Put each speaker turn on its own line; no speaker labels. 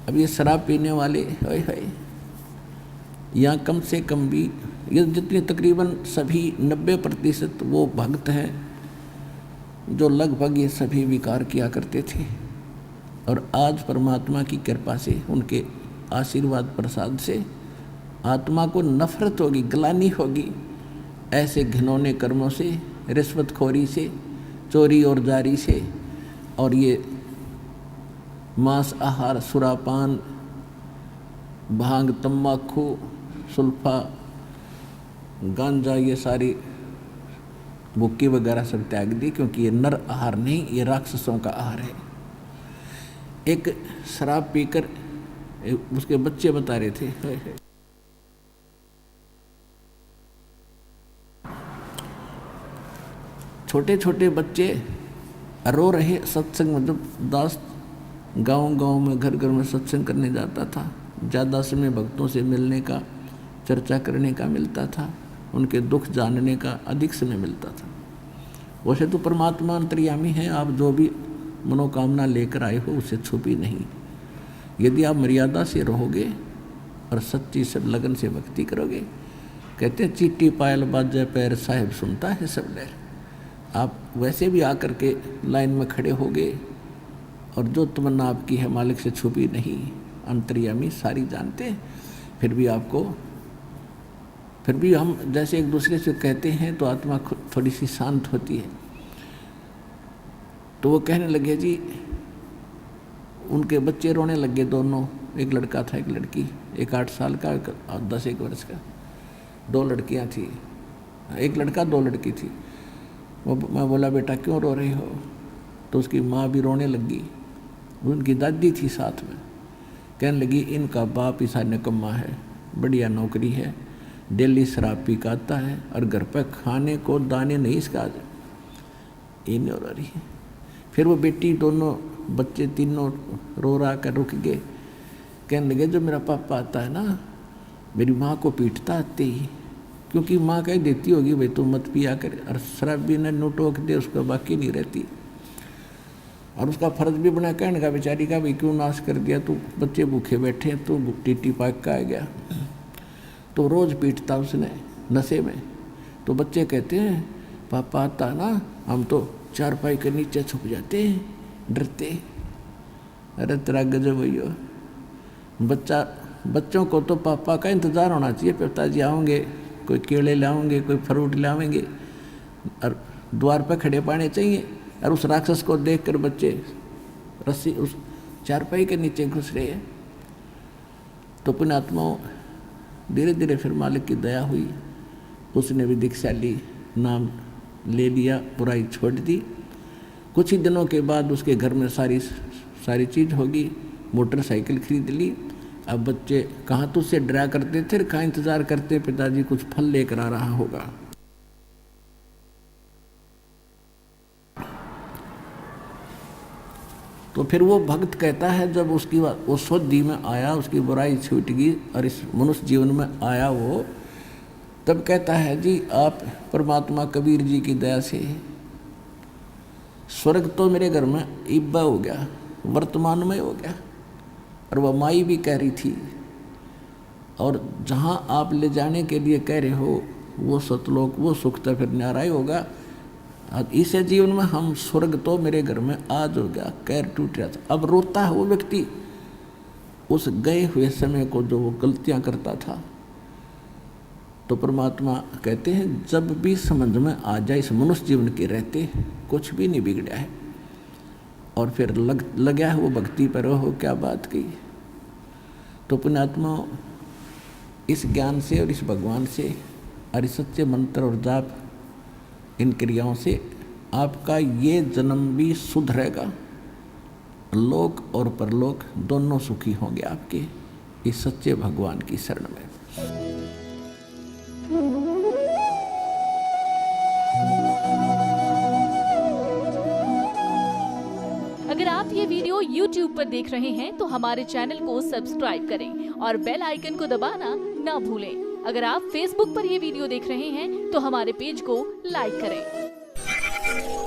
अब ये शराब पीने वाले हाय हाय, यहाँ कम से कम भी ये जितने तकरीबन सभी 90% वो भक्त हैं जो लगभग ये सभी विकार किया करते थे, और आज परमात्मा की कृपा से, उनके आशीर्वाद प्रसाद से आत्मा को नफरत होगी, ग्लानि होगी ऐसे घिनौने कर्मों से, रिश्वतखोरी से, चोरी और जारी से, और ये मांस आहार, सुरापान, भांग, तम्बाकू, सुल्फा, गांजा, ये सारी भुक्की वगैरह सब त्याग दी, क्योंकि ये नर आहार नहीं, ये राक्षसों का आहार है। एक शराब पीकर उसके बच्चे बता रहे थे, छोटे छोटे बच्चे रो रहे सत्संग में। जब दास गांव गांव में, घर घर में सत्संग करने जाता था, ज़्यादा समय भक्तों से मिलने का, चर्चा करने का मिलता था, उनके दुख जानने का अधिक समय मिलता था। वैसे तो परमात्मा अंतर्यामी है, आप जो भी मनोकामना लेकर आए हो उसे छुपी नहीं। यदि आप मर्यादा से रहोगे और सच्ची सब लगन से भक्ति करोगे, कहते हैं चीटी पायल बाजे पैर साहिब सुनता है सब लहर। आप वैसे भी आकर के लाइन में खड़े होगे और जो तमन्ना आपकी है मालिक से छुपी नहीं, अंतर्यामी सारी जानते हैं। फिर भी हम जैसे एक दूसरे से कहते हैं तो आत्मा थोड़ी सी शांत होती है। तो वो कहने लगे जी, उनके बच्चे रोने लगे दोनों, एक लड़का था एक लड़की, एक 8 साल का और 10 वर्ष का, 2 लड़कियां थी, एक लड़का 2 लड़की थी। मैं बोला बेटा क्यों रो रही हो? तो उसकी माँ भी रोने लगी, उनकी दादी थी साथ में, कहने लगी इनका बाप ईसा निकम्मा है, बढ़िया नौकरी है, डेली शराब पी का आता है और घर पर खाने को दाने नहीं इसका ये नहीं रो रही है। फिर वो बेटी, दोनों बच्चे तीनों रो रहा कर रुक गए, कहने लगे जो मेरा पापा आता है ना, मेरी माँ को पीटता आते ही, क्योंकि माँ कह देती होगी भाई तू मत पिया कर, और शराब भी न टोक दे, उसका बाकी नहीं रहती। और उसका फर्ज भी बना कहने का बेचारी का भाई क्यों नाश कर दिया, तू बच्चे भूखे बैठे तो टीटी पाक का आ गया। तो रोज़ पीटता उसने नशे में। तो बच्चे कहते हैं पापा आता ना, हम तो चारपाई के नीचे छुप जाते हैं डरते। अरे तेरा गजब भैया, बच्चों को तो पापा का इंतज़ार होना चाहिए, पिताजी आओगे, कोई केले लाओगे, कोई फ्रूट लाएंगे और द्वार पर खड़े पाने चाहिए। और उस राक्षस को देखकर बच्चे रस्सी उस चारपाई के नीचे घुस रहे हैं। तो पुण्यात्माओं, धीरे धीरे फिर मालिक की दया हुई, उसने भी दीक्षा ली, नाम ले लिया, बुराई छोड़ दी। कुछ ही दिनों के बाद उसके घर में सारी चीज़ होगी, मोटरसाइकिल खरीद ली। अब बच्चे कहाँ तुझसे डरा करते थे, कहाँ इंतज़ार करते पिताजी कुछ फल लेकर आ रहा होगा। तो फिर वो भक्त कहता है जब उसकी वो शुद्धि में आया, उसकी बुराई छूट गई और इस मनुष्य जीवन में आया वो, तब कहता है जी आप परमात्मा कबीर जी की दया से स्वर्ग तो मेरे घर में इब्बा हो गया, वर्तमान में हो गया। और वह माई भी कह रही थी, और जहाँ आप ले जाने के लिए कह रहे हो वो सतलोक, वो सुख तो फिर न्यारा ही होगा। इस जीवन में हम स्वर्ग तो मेरे घर में आज हो गया, कैर टूट रहा था। अब रोता है वो व्यक्ति उस गए हुए समय को जो वो गलतियां करता था। तो परमात्मा कहते हैं जब भी समझ में आ जाए इस मनुष्य जीवन के रहते कुछ भी नहीं बिगड़ा है, और फिर लगा है वो भक्ति पर, हो क्या बात की। तो पुण्यात्मा इस ज्ञान से और इस भगवान से और इस सच्चे मंत्र और जाप, इन क्रियाओं से आपका ये जन्म भी सुधरेगा, लोक और परलोक दोनों सुखी होंगे आपके इस सच्चे भगवान की शरण में।
अगर आप ये वीडियो YouTube पर देख रहे हैं तो हमारे चैनल को सब्सक्राइब करें और बेल आइकन को दबाना ना भूलें। अगर आप Facebook पर ये वीडियो देख रहे हैं तो हमारे पेज को लाइक करें।